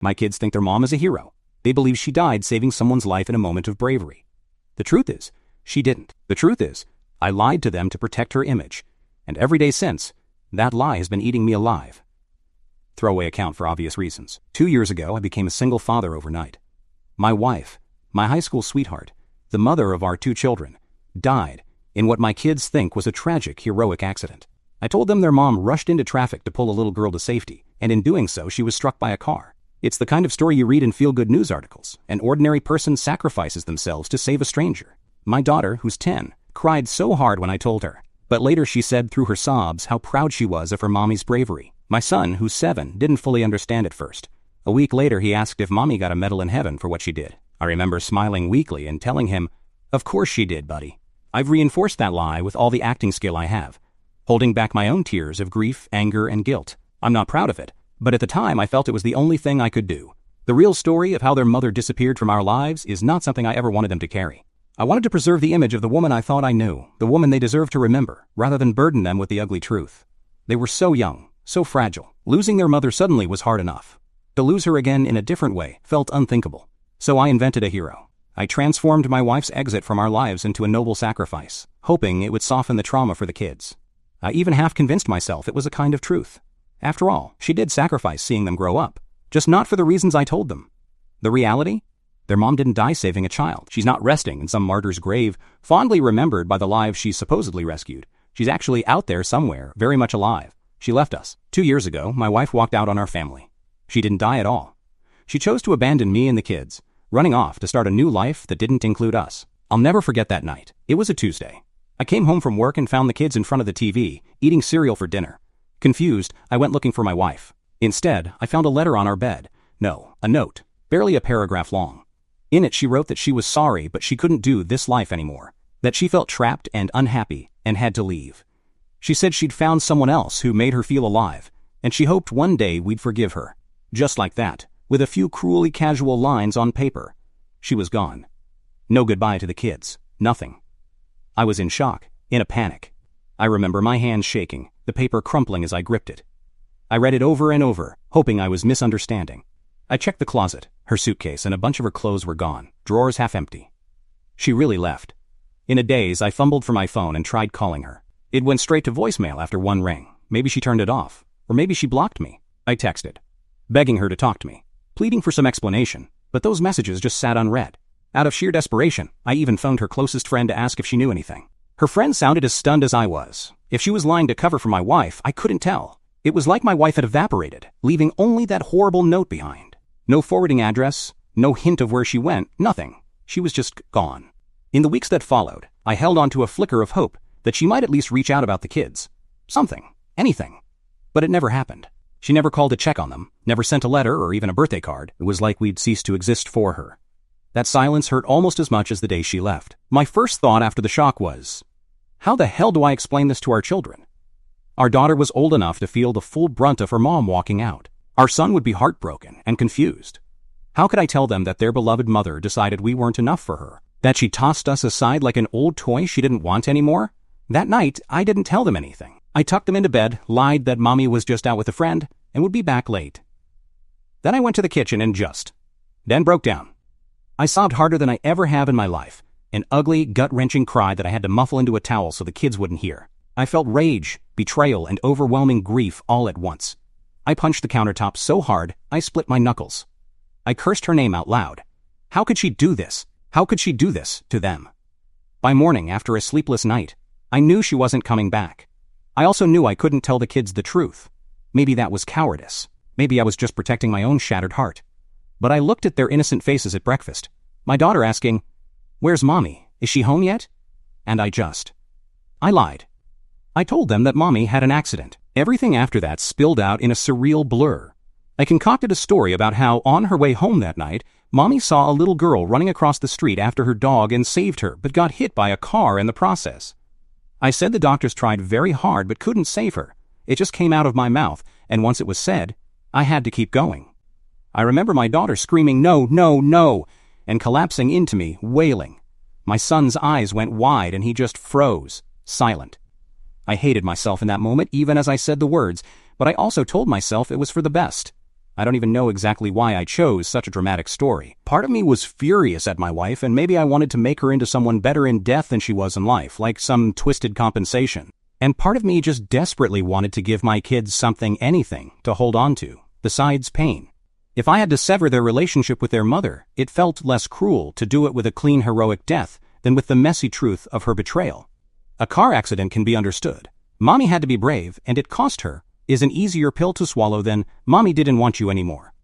My kids think their mom is a hero. They believe she died saving someone's life in a moment of bravery. The truth is, she didn't. The truth is, I lied to them to protect her image. And every day since, that lie has been eating me alive. Throwaway account for obvious reasons. 2 years ago, I became a single father overnight. My wife, my high school sweetheart, the mother of our 2 children, died in what my kids think was a tragic, heroic accident. I told them their mom rushed into traffic to pull a little girl to safety, and in doing so, she was struck by a car. It's the kind of story you read in feel-good news articles. An ordinary person sacrifices themselves to save a stranger. My daughter, who's 10, cried so hard when I told her, but later she said through her sobs how proud she was of her mommy's bravery. My son, who's 7, didn't fully understand at first. A week later, he asked if mommy got a medal in heaven for what she did. I remember smiling weakly and telling him, "Of course she did, buddy." I've reinforced that lie with all the acting skill I have, holding back my own tears of grief, anger, and guilt. I'm not proud of it, but at the time I felt it was the only thing I could do. The real story of how their mother disappeared from our lives is not something I ever wanted them to carry. I wanted to preserve the image of the woman I thought I knew, the woman they deserved to remember, rather than burden them with the ugly truth. They were so young, so fragile. Losing their mother suddenly was hard enough. To lose her again in a different way felt unthinkable. So I invented a hero. I transformed my wife's exit from our lives into a noble sacrifice, hoping it would soften the trauma for the kids. I even half convinced myself it was a kind of truth. After all, she did sacrifice seeing them grow up, just not for the reasons I told them. The reality? Their mom didn't die saving a child. She's not resting in some martyr's grave, fondly remembered by the lives she supposedly rescued. She's actually out there somewhere, very much alive. She left us. 2 years ago, my wife walked out on our family. She didn't die at all. She chose to abandon me and the kids, running off to start a new life that didn't include us. I'll never forget that night. It was a Tuesday. I came home from work and found the kids in front of the TV, eating cereal for dinner. Confused, I went looking for my wife. Instead, I found a letter on our bed. No, a note, barely a paragraph long. In it, she wrote that she was sorry, but she couldn't do this life anymore, that she felt trapped and unhappy and had to leave. She said she'd found someone else who made her feel alive, and she hoped one day we'd forgive her. Just like that, with a few cruelly casual lines on paper. She was gone. No goodbye to the kids. Nothing. I was in shock, in a panic. I remember my hands shaking, the paper crumpling as I gripped it. I read it over and over, hoping I was misunderstanding. I checked the closet. Her suitcase and a bunch of her clothes were gone, drawers half empty. She really left. In a daze, I fumbled for my phone and tried calling her. It went straight to voicemail after one ring. Maybe she turned it off, or maybe she blocked me. I texted, begging her to talk to me, pleading for some explanation, but those messages just sat unread. Out of sheer desperation, I even phoned her closest friend to ask if she knew anything. Her friend sounded as stunned as I was. If she was lying to cover for my wife, I couldn't tell. It was like my wife had evaporated, leaving only that horrible note behind. No forwarding address, no hint of where she went, nothing. She was just gone. In the weeks that followed, I held on to a flicker of hope that she might at least reach out about the kids. Something. Anything. But it never happened. She never called to check on them, never sent a letter or even a birthday card. It was like we'd ceased to exist for her. That silence hurt almost as much as the day she left. My first thought after the shock was, how the hell do I explain this to our children? Our daughter was old enough to feel the full brunt of her mom walking out. Our son would be heartbroken and confused. How could I tell them that their beloved mother decided we weren't enough for her? That she tossed us aside like an old toy she didn't want anymore? That night, I didn't tell them anything. I tucked them into bed, lied that mommy was just out with a friend, and would be back late. Then I went to the kitchen and then broke down. I sobbed harder than I ever have in my life, an ugly, gut-wrenching cry that I had to muffle into a towel so the kids wouldn't hear. I felt rage, betrayal, and overwhelming grief all at once. I punched the countertop so hard, I split my knuckles. I cursed her name out loud. How could she do this? How could she do this to them? By morning, after a sleepless night, I knew she wasn't coming back. I also knew I couldn't tell the kids the truth. Maybe that was cowardice. Maybe I was just protecting my own shattered heart. But I looked at their innocent faces at breakfast, my daughter asking, "Where's mommy? Is she home yet?" And I lied. I told them that mommy had an accident. Everything after that spilled out in a surreal blur. I concocted a story about how, on her way home that night, mommy saw a little girl running across the street after her dog and saved her, but got hit by a car in the process. I said the doctors tried very hard but couldn't save her. It just came out of my mouth, and once it was said, I had to keep going. I remember my daughter screaming, "No, no, no," and collapsing into me, wailing. My son's eyes went wide and he just froze, silent. I hated myself in that moment even as I said the words, but I also told myself it was for the best. I don't even know exactly why I chose such a dramatic story. Part of me was furious at my wife, and maybe I wanted to make her into someone better in death than she was in life, like some twisted compensation. And part of me just desperately wanted to give my kids something, anything, to hold on to, besides pain. If I had to sever their relationship with their mother, it felt less cruel to do it with a clean, heroic death than with the messy truth of her betrayal. A car accident can be understood. Mommy had to be brave, and it cost her, is an easier pill to swallow than Mommy didn't want you anymore.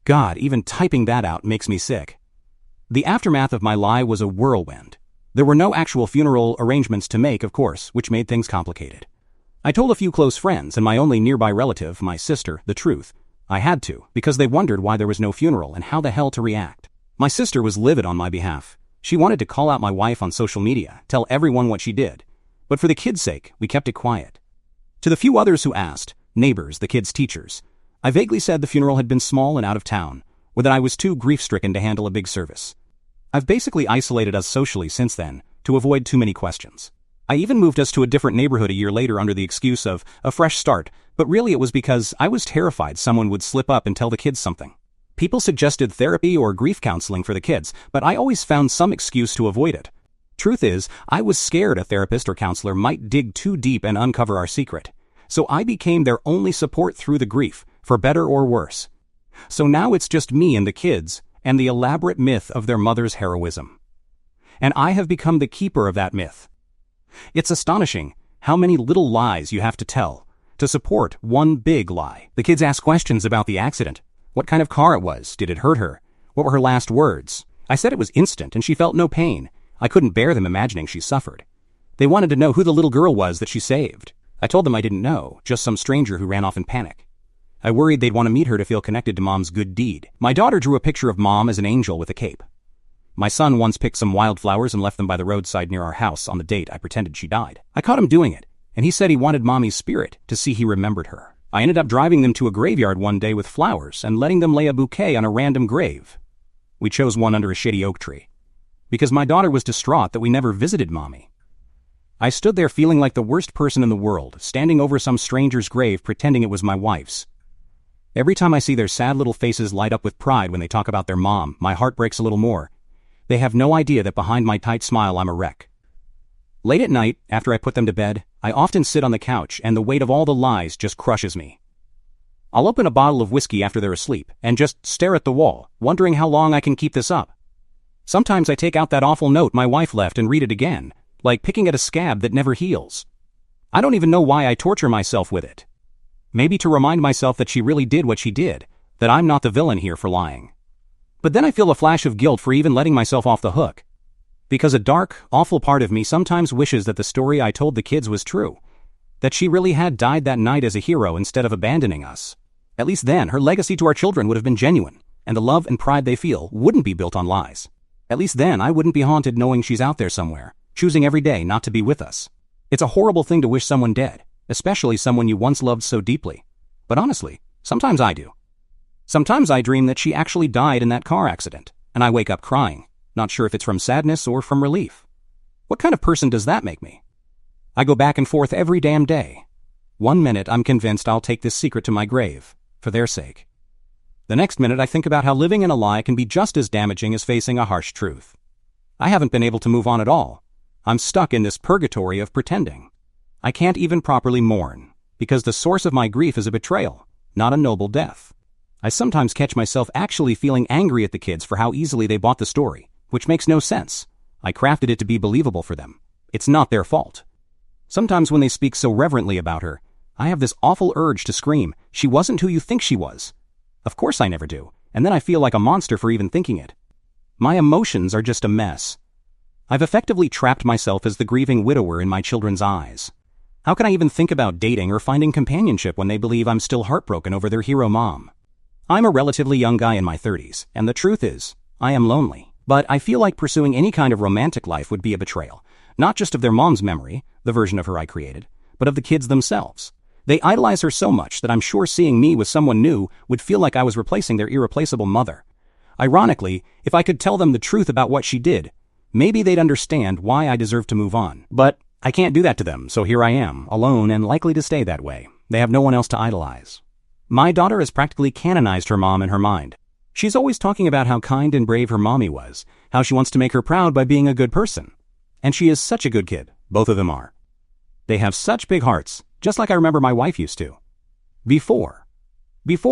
God, even typing that out makes me sick. The aftermath of my lie was a whirlwind. There were no actual funeral arrangements to make, of course, which made things complicated. I told a few close friends and my only nearby relative, my sister, the truth. I had to, because they wondered why there was no funeral and how the hell to react. My sister was livid on my behalf. She wanted to call out my wife on social media, tell everyone what she did. But for the kids' sake, we kept it quiet. To the few others who asked, neighbors, the kids' teachers, I vaguely said the funeral had been small and out of town, or that I was too grief-stricken to handle a big service. I've basically isolated us socially since then, to avoid too many questions. I even moved us to a different neighborhood a year later under the excuse of a fresh start, but really it was because I was terrified someone would slip up and tell the kids something. People suggested therapy or grief counseling for the kids, but I always found some excuse to avoid it. Truth is, I was scared a therapist or counselor might dig too deep and uncover our secret. So I became their only support through the grief, for better or worse. So now it's just me and the kids, and the elaborate myth of their mother's heroism. And I have become the keeper of that myth. It's astonishing how many little lies you have to tell to support one big lie. The kids ask questions about the accident. What kind of car it was? Did it hurt her? What were her last words? I said it was instant and she felt no pain. I couldn't bear them imagining she suffered. They wanted to know who the little girl was that she saved. I told them I didn't know, just some stranger who ran off in panic. I worried they'd want to meet her to feel connected to Mom's good deed. My daughter drew a picture of Mom as an angel with a cape. My son once picked some wildflowers and left them by the roadside near our house on the date I pretended she died. I caught him doing it, and he said he wanted Mommy's spirit to see he remembered her. I ended up driving them to a graveyard one day with flowers and letting them lay a bouquet on a random grave. We chose one under a shady oak tree, because my daughter was distraught that we never visited Mommy. I stood there feeling like the worst person in the world, standing over some stranger's grave pretending it was my wife's. Every time I see their sad little faces light up with pride when they talk about their mom, my heart breaks a little more. They have no idea that behind my tight smile I'm a wreck. Late at night, after I put them to bed, I often sit on the couch and the weight of all the lies just crushes me. I'll open a bottle of whiskey after they're asleep and just stare at the wall, wondering how long I can keep this up. Sometimes I take out that awful note my wife left and read it again, like picking at a scab that never heals. I don't even know why I torture myself with it. Maybe to remind myself that she really did what she did, that I'm not the villain here for lying. But then I feel a flash of guilt for even letting myself off the hook. Because a dark, awful part of me sometimes wishes that the story I told the kids was true, that she really had died that night as a hero instead of abandoning us. At least then, her legacy to our children would have been genuine, and the love and pride they feel wouldn't be built on lies. At least then, I wouldn't be haunted knowing she's out there somewhere, choosing every day not to be with us. It's a horrible thing to wish someone dead, especially someone you once loved so deeply. But honestly, sometimes I do. Sometimes I dream that she actually died in that car accident, and I wake up crying, not sure if it's from sadness or from relief. What kind of person does that make me? I go back and forth every damn day. One minute I'm convinced I'll take this secret to my grave, for their sake. The next minute I think about how living in a lie can be just as damaging as facing a harsh truth. I haven't been able to move on at all. I'm stuck in this purgatory of pretending. I can't even properly mourn, because the source of my grief is a betrayal, not a noble death. I sometimes catch myself actually feeling angry at the kids for how easily they bought the story, which makes no sense. I crafted it to be believable for them. It's not their fault. Sometimes when they speak so reverently about her, I have this awful urge to scream, "She wasn't who you think she was." Of course I never do, and then I feel like a monster for even thinking it. My emotions are just a mess. I've effectively trapped myself as the grieving widower in my children's eyes. How can I even think about dating or finding companionship when they believe I'm still heartbroken over their hero mom? I'm a relatively young guy in my 30s, and the truth is, I am lonely. But I feel like pursuing any kind of romantic life would be a betrayal, not just of their mom's memory, the version of her I created, but of the kids themselves. They idolize her so much that I'm sure seeing me with someone new would feel like I was replacing their irreplaceable mother. Ironically, if I could tell them the truth about what she did, maybe they'd understand why I deserve to move on. But I can't do that to them, so here I am, alone and likely to stay that way. They have no one else to idolize. My daughter has practically canonized her mom in her mind. She's always talking about how kind and brave her mommy was, how she wants to make her proud by being a good person. And she is such a good kid, both of them are. They have such big hearts, just like I remember my wife used to. Before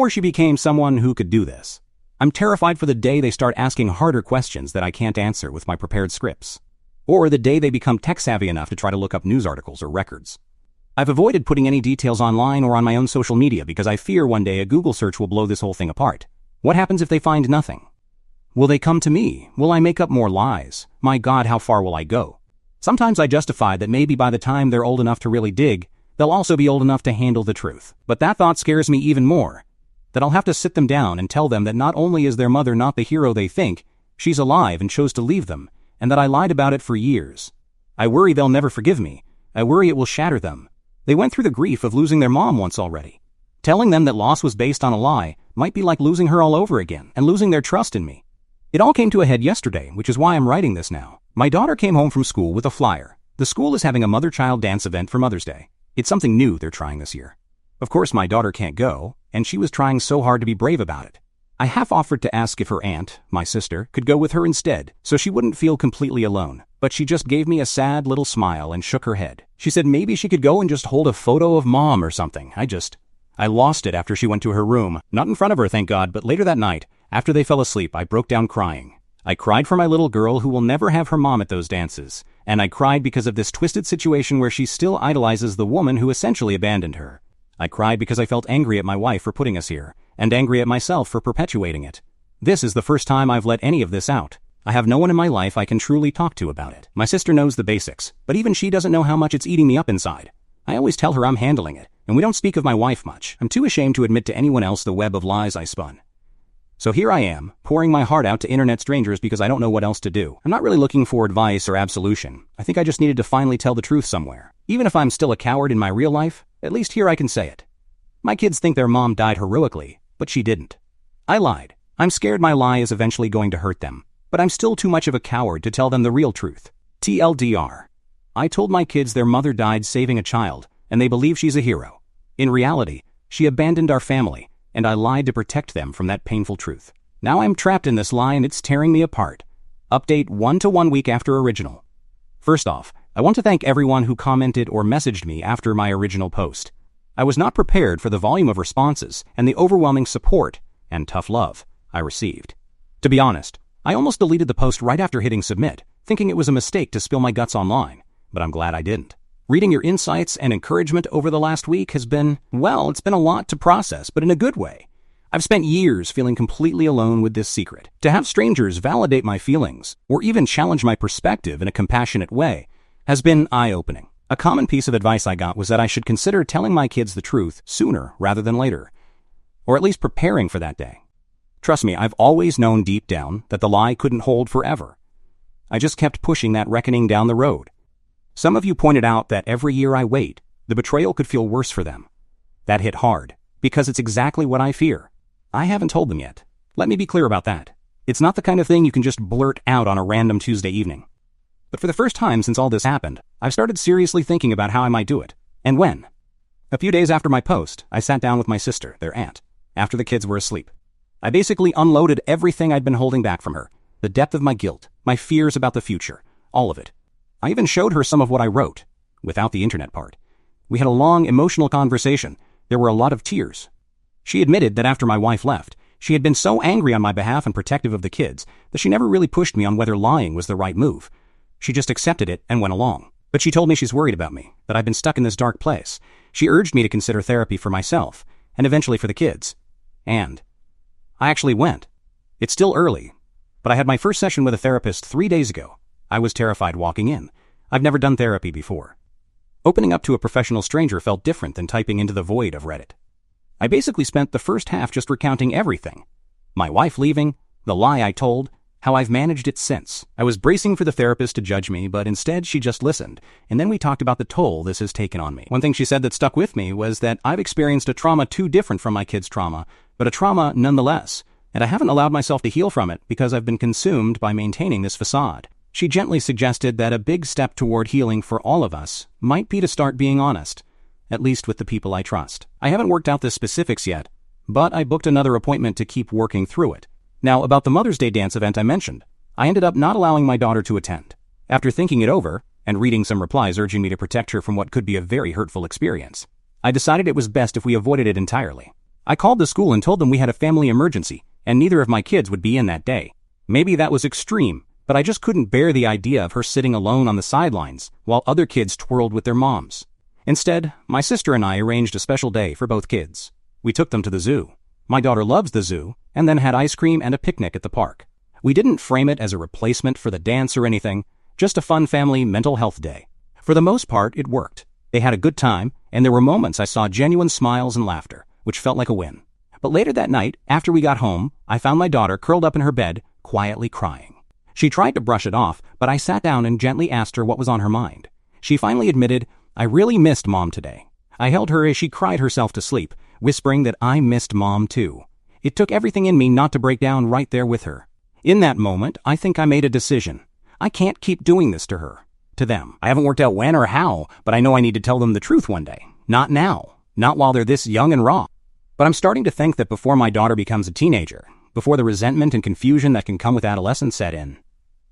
she became someone who could do this. I'm terrified for the day they start asking harder questions that I can't answer with my prepared scripts. Or the day they become tech-savvy enough to try to look up news articles or records. I've avoided putting any details online or on my own social media because I fear one day a Google search will blow this whole thing apart. What happens if they find nothing? Will they come to me? Will I make up more lies? My God, how far will I go? Sometimes I justify that maybe by the time they're old enough to really dig, they'll also be old enough to handle the truth. But that thought scares me even more. That I'll have to sit them down and tell them that not only is their mother not the hero they think, she's alive and chose to leave them, and that I lied about it for years. I worry they'll never forgive me. I worry it will shatter them. They went through the grief of losing their mom once already. Telling them that loss was based on a lie might be like losing her all over again and losing their trust in me. It all came to a head yesterday, which is why I'm writing this now. My daughter came home from school with a flyer. The school is having a mother-child dance event for Mother's Day. It's something new they're trying this year. Of course, my daughter can't go, and she was trying so hard to be brave about it. I half offered to ask if her aunt, my sister, could go with her instead, so she wouldn't feel completely alone. But she just gave me a sad little smile and shook her head. She said maybe she could go and just hold a photo of mom or something. I lost it after she went to her room. Not in front of her, thank God, but later that night, after they fell asleep, I broke down crying. I cried for my little girl who will never have her mom at those dances. And I cried because of this twisted situation where she still idolizes the woman who essentially abandoned her. I cried because I felt angry at my wife for putting us here, and angry at myself for perpetuating it. This is the first time I've let any of this out. I have no one in my life I can truly talk to about it. My sister knows the basics, but even she doesn't know how much it's eating me up inside. I always tell her I'm handling it, and we don't speak of my wife much. I'm too ashamed to admit to anyone else the web of lies I spun. So here I am, pouring my heart out to internet strangers because I don't know what else to do. I'm not really looking for advice or absolution. I think I just needed to finally tell the truth somewhere. Even if I'm still a coward in my real life, at least here I can say it. My kids think their mom died heroically, but she didn't. I lied. I'm scared my lie is eventually going to hurt them, but I'm still too much of a coward to tell them the real truth. TLDR. I told my kids their mother died saving a child, and they believe she's a hero. In reality, she abandoned our family, and I lied to protect them from that painful truth. Now I'm trapped in this lie and it's tearing me apart. Update 1 to 1 week after original. First off, I want to thank everyone who commented or messaged me after my original post. I was not prepared for the volume of responses and the overwhelming support and tough love I received. To be honest, I almost deleted the post right after hitting submit, thinking it was a mistake to spill my guts online, but I'm glad I didn't. Reading your insights and encouragement over the last week has been, well, it's been a lot to process, but in a good way. I've spent years feeling completely alone with this secret. To have strangers validate my feelings, or even challenge my perspective in a compassionate way, has been eye-opening. A common piece of advice I got was that I should consider telling my kids the truth sooner rather than later, or at least preparing for that day. Trust me, I've always known deep down that the lie couldn't hold forever. I just kept pushing that reckoning down the road. Some of you pointed out that every year I wait, the betrayal could feel worse for them. That hit hard, because it's exactly what I fear. I haven't told them yet. Let me be clear about that. It's not the kind of thing you can just blurt out on a random Tuesday evening. But for the first time since all this happened, I've started seriously thinking about how I might do it, and when. A few days after my post, I sat down with my sister, their aunt, after the kids were asleep. I basically unloaded everything I'd been holding back from her, the depth of my guilt, my fears about the future, all of it. I even showed her some of what I wrote, without the internet part. We had a long, emotional conversation. There were a lot of tears. She admitted that after my wife left, she had been so angry on my behalf and protective of the kids that she never really pushed me on whether lying was the right move. She just accepted it and went along. But she told me she's worried about me, that I've been stuck in this dark place. She urged me to consider therapy for myself, and eventually for the kids. And I actually went. It's still early, but I had my first session with a therapist 3 days ago. I was terrified walking in. I've never done therapy before. Opening up to a professional stranger felt different than typing into the void of Reddit. I basically spent the first half just recounting everything. My wife leaving, the lie I told, how I've managed it since. I was bracing for the therapist to judge me, but instead she just listened, and then we talked about the toll this has taken on me. One thing she said that stuck with me was that I've experienced a trauma too different from my kids' trauma, but a trauma nonetheless, and I haven't allowed myself to heal from it because I've been consumed by maintaining this facade. She gently suggested that a big step toward healing for all of us might be to start being honest, at least with the people I trust. I haven't worked out the specifics yet, but I booked another appointment to keep working through it. Now, about the Mother's Day dance event I mentioned, I ended up not allowing my daughter to attend. After thinking it over, and reading some replies urging me to protect her from what could be a very hurtful experience, I decided it was best if we avoided it entirely. I called the school and told them we had a family emergency, and neither of my kids would be in that day. Maybe that was extreme, but I just couldn't bear the idea of her sitting alone on the sidelines while other kids twirled with their moms. Instead, my sister and I arranged a special day for both kids. We took them to the zoo. My daughter loves the zoo, and then had ice cream and a picnic at the park. We didn't frame it as a replacement for the dance or anything, just a fun family mental health day. For the most part, it worked. They had a good time, and there were moments I saw genuine smiles and laughter, which felt like a win. But later that night, after we got home, I found my daughter curled up in her bed, quietly crying. She tried to brush it off, but I sat down and gently asked her what was on her mind. She finally admitted, "I really missed Mom today." I held her as she cried herself to sleep, whispering that I missed Mom too. It took everything in me not to break down right there with her. In that moment, I think I made a decision. I can't keep doing this to her, to them. I haven't worked out when or how, but I know I need to tell them the truth one day. Not now. Not while they're this young and raw. But I'm starting to think that before my daughter becomes a teenager, before the resentment and confusion that can come with adolescence set in,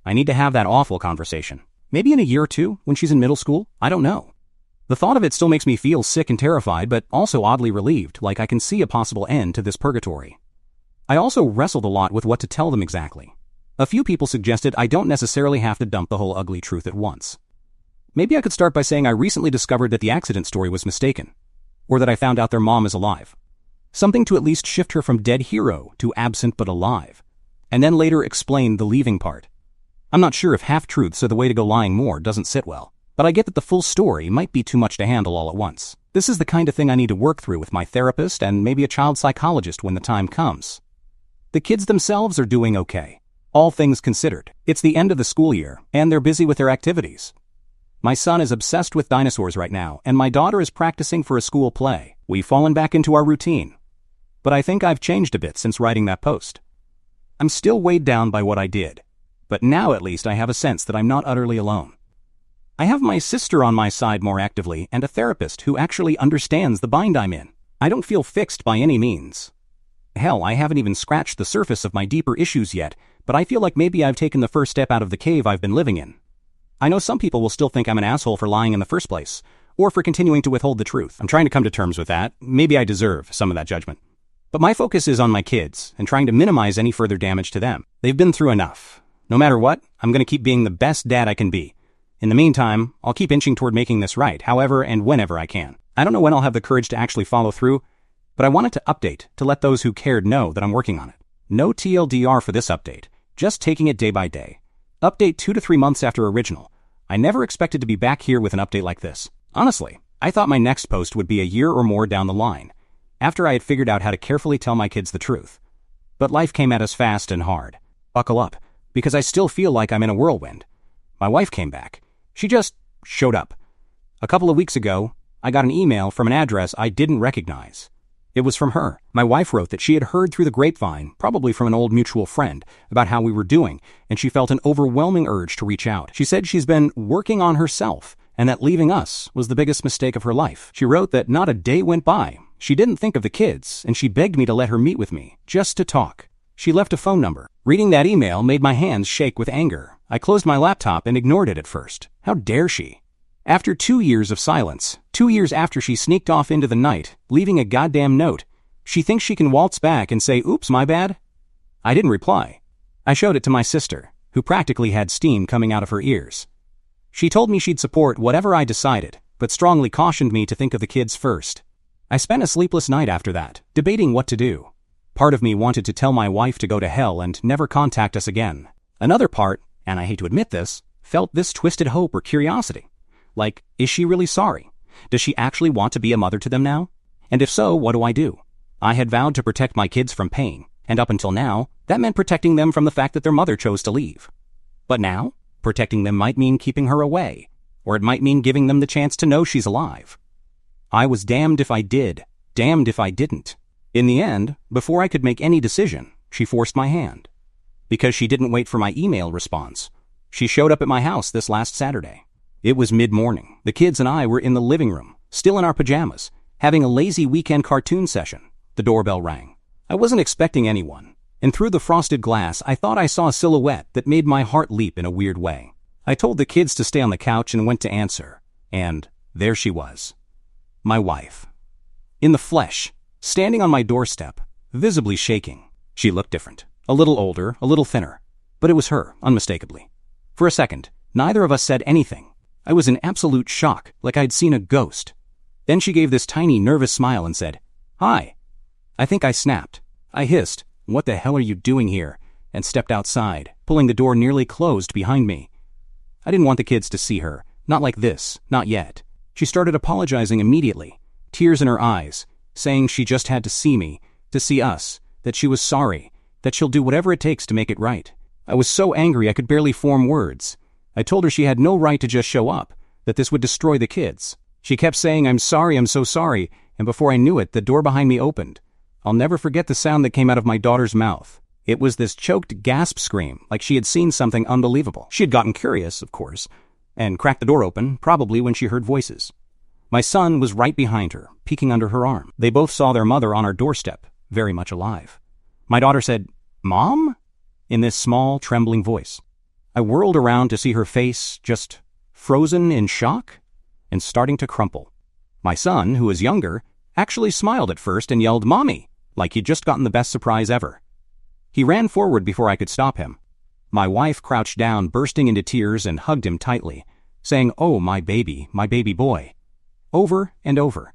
I need to have that awful conversation. Maybe in a year or two, when she's in middle school, I don't know. The thought of it still makes me feel sick and terrified, but also oddly relieved, like I can see a possible end to this purgatory. I also wrestled a lot with what to tell them exactly. A few people suggested I don't necessarily have to dump the whole ugly truth at once. Maybe I could start by saying I recently discovered that the accident story was mistaken, or that I found out their mom is alive. Something to at least shift her from dead hero to absent but alive, and then later explain the leaving part. I'm not sure if half-truths are the way to go. Lying more doesn't sit well, but I get that the full story might be too much to handle all at once. This is the kind of thing I need to work through with my therapist and maybe a child psychologist when the time comes. The kids themselves are doing okay, all things considered. It's the end of the school year, and they're busy with their activities. My son is obsessed with dinosaurs right now, and my daughter is practicing for a school play. We've fallen back into our routine. But I think I've changed a bit since writing that post. I'm still weighed down by what I did, but now at least I have a sense that I'm not utterly alone. I have my sister on my side more actively and a therapist who actually understands the bind I'm in. I don't feel fixed by any means. Hell, I haven't even scratched the surface of my deeper issues yet, but I feel like maybe I've taken the first step out of the cave I've been living in. I know some people will still think I'm an asshole for lying in the first place, or for continuing to withhold the truth. I'm trying to come to terms with that. Maybe I deserve some of that judgment. But my focus is on my kids, and trying to minimize any further damage to them. They've been through enough. No matter what, I'm going to keep being the best dad I can be. In the meantime, I'll keep inching toward making this right, however and whenever I can. I don't know when I'll have the courage to actually follow through, but I wanted to update to let those who cared know that I'm working on it. No TLDR for this update, just taking it day by day. Update 2 to 3 months after original. I never expected to be back here with an update like this. Honestly, I thought my next post would be a year or more down the line, after I had figured out how to carefully tell my kids the truth. But life came at us fast and hard. Buckle up, because I still feel like I'm in a whirlwind. My wife came back. She just showed up. A couple of weeks ago, I got an email from an address I didn't recognize. It was from her. My wife wrote that she had heard through the grapevine, probably from an old mutual friend, about how we were doing, and she felt an overwhelming urge to reach out. She said she's been working on herself, and that leaving us was the biggest mistake of her life. She wrote that not a day went by. She didn't think of the kids, and she begged me to let her meet with me, just to talk. She left a phone number. Reading that email made my hands shake with anger. I closed my laptop and ignored it at first. How dare she? After 2 years of silence, 2 years after she sneaked off into the night, leaving a goddamn note, she thinks she can waltz back and say, "Oops, my bad?" I didn't reply. I showed it to my sister, who practically had steam coming out of her ears. She told me she'd support whatever I decided, but strongly cautioned me to think of the kids first. I spent a sleepless night after that, debating what to do. Part of me wanted to tell my wife to go to hell and never contact us again. Another part, and I hate to admit this, felt this twisted hope or curiosity. Like, is she really sorry? Does she actually want to be a mother to them now? And if so, what do I do? I had vowed to protect my kids from pain, and up until now, that meant protecting them from the fact that their mother chose to leave. But now, protecting them might mean keeping her away, or it might mean giving them the chance to know she's alive. I was damned if I did, damned if I didn't. In the end, before I could make any decision, she forced my hand. Because she didn't wait for my email response. She showed up at my house this last Saturday. It was mid-morning. The kids and I were in the living room, still in our pajamas, having a lazy weekend cartoon session. The doorbell rang. I wasn't expecting anyone, and through the frosted glass I thought I saw a silhouette that made my heart leap in a weird way. I told the kids to stay on the couch and went to answer, and there she was. My wife. In the flesh, standing on my doorstep, visibly shaking. She looked different. A little older, a little thinner. But it was her, unmistakably. For a second, neither of us said anything. I was in absolute shock, like I'd seen a ghost. Then she gave this tiny, nervous smile and said, "Hi." I think I snapped. I hissed, "What the hell are you doing here?" and stepped outside, pulling the door nearly closed behind me. I didn't want the kids to see her. Not like this. Not yet. She started apologizing immediately, tears in her eyes, saying she just had to see me, to see us, that she was sorry, that she'll do whatever it takes to make it right. I was so angry I could barely form words. I told her she had no right to just show up, that this would destroy the kids. She kept saying, "I'm sorry, I'm so sorry," and before I knew it, the door behind me opened. I'll never forget the sound that came out of my daughter's mouth. It was this choked gasp scream, like she had seen something unbelievable. She had gotten curious, of course, and cracked the door open, probably when she heard voices. My son was right behind her, peeking under her arm. They both saw their mother on our doorstep, very much alive. My daughter said, "Mom?" in this small, trembling voice. I whirled around to see her face just frozen in shock and starting to crumple. My son, who was younger, actually smiled at first and yelled, "Mommy," like he'd just gotten the best surprise ever. He ran forward before I could stop him. My wife crouched down, bursting into tears, and hugged him tightly, saying, "Oh, my baby boy," over and over.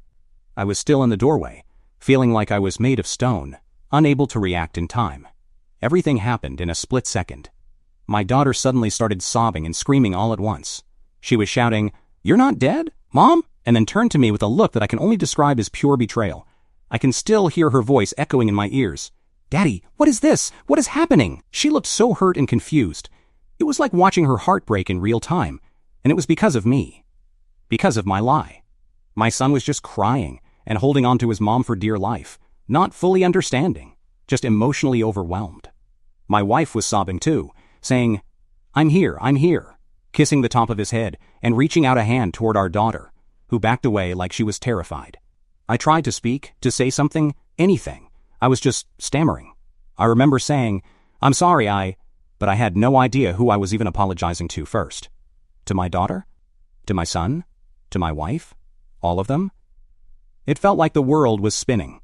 I was still in the doorway, feeling like I was made of stone, unable to react in time. Everything happened in a split second. My daughter suddenly started sobbing and screaming all at once. She was shouting, "You're not dead, Mom?" and then turned to me with a look that I can only describe as pure betrayal. I can still hear her voice echoing in my ears. "Daddy, what is this? What is happening?" She looked so hurt and confused. It was like watching her heart break in real time, and it was because of me. Because of my lie. My son was just crying and holding on to his mom for dear life, not fully understanding, just emotionally overwhelmed. My wife was sobbing too, saying, I'm here," kissing the top of his head and reaching out a hand toward our daughter, who backed away like she was terrified. I tried to speak, to say something, anything. I was just stammering. I remember saying, "I'm sorry, but I had no idea who I was even apologizing to first. To my daughter? To my son? To my wife? All of them? It felt like the world was spinning.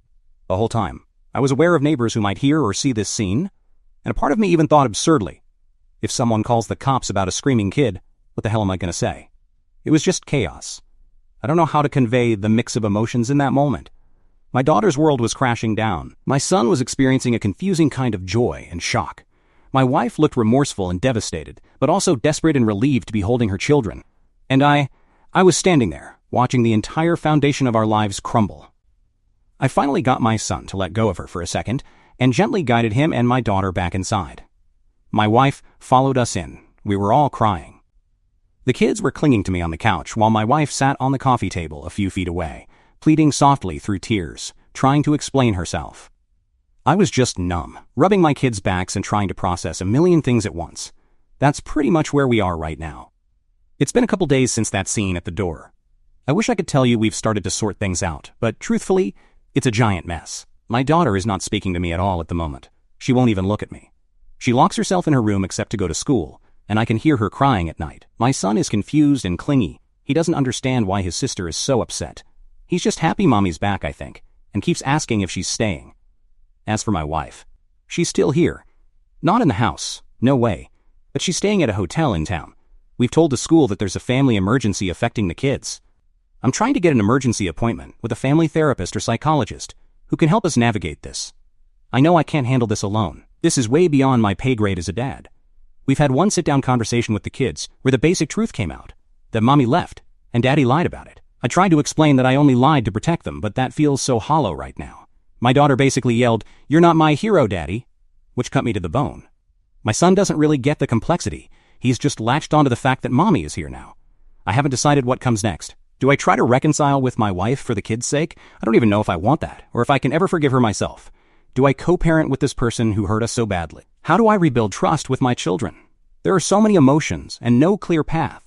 The whole time, I was aware of neighbors who might hear or see this scene, and a part of me even thought absurdly, if someone calls the cops about a screaming kid, what the hell am I going to say? It was just chaos. I don't know how to convey the mix of emotions in that moment. My daughter's world was crashing down. My son was experiencing a confusing kind of joy and shock. My wife looked remorseful and devastated, but also desperate and relieved to be holding her children. And I was standing there, watching the entire foundation of our lives crumble. I finally got my son to let go of her for a second and gently guided him and my daughter back inside. My wife followed us in. We were all crying. The kids were clinging to me on the couch while my wife sat on the coffee table a few feet away, pleading softly through tears, trying to explain herself. I was just numb, rubbing my kids' backs and trying to process a million things at once. That's pretty much where we are right now. It's been a couple days since that scene at the door. I wish I could tell you we've started to sort things out, but truthfully, it's a giant mess. My daughter is not speaking to me at all at the moment. She won't even look at me. She locks herself in her room except to go to school, and I can hear her crying at night. My son is confused and clingy. He doesn't understand why his sister is so upset. He's just happy mommy's back, I think, and keeps asking if she's staying. As for my wife, she's still here. Not in the house, no way, but she's staying at a hotel in town. We've told the school that there's a family emergency affecting the kids. I'm trying to get an emergency appointment with a family therapist or psychologist who can help us navigate this. I know I can't handle this alone. This is way beyond my pay grade as a dad. We've had one sit-down conversation with the kids where the basic truth came out, that mommy left, and daddy lied about it. I tried to explain that I only lied to protect them, but that feels so hollow right now. My daughter basically yelled, "You're not my hero, daddy," which cut me to the bone. My son doesn't really get the complexity. He's just latched onto the fact that mommy is here now. I haven't decided what comes next. Do I try to reconcile with my wife for the kids' sake? I don't even know if I want that, or if I can ever forgive her myself. Do I co-parent with this person who hurt us so badly? How do I rebuild trust with my children? There are so many emotions and no clear path.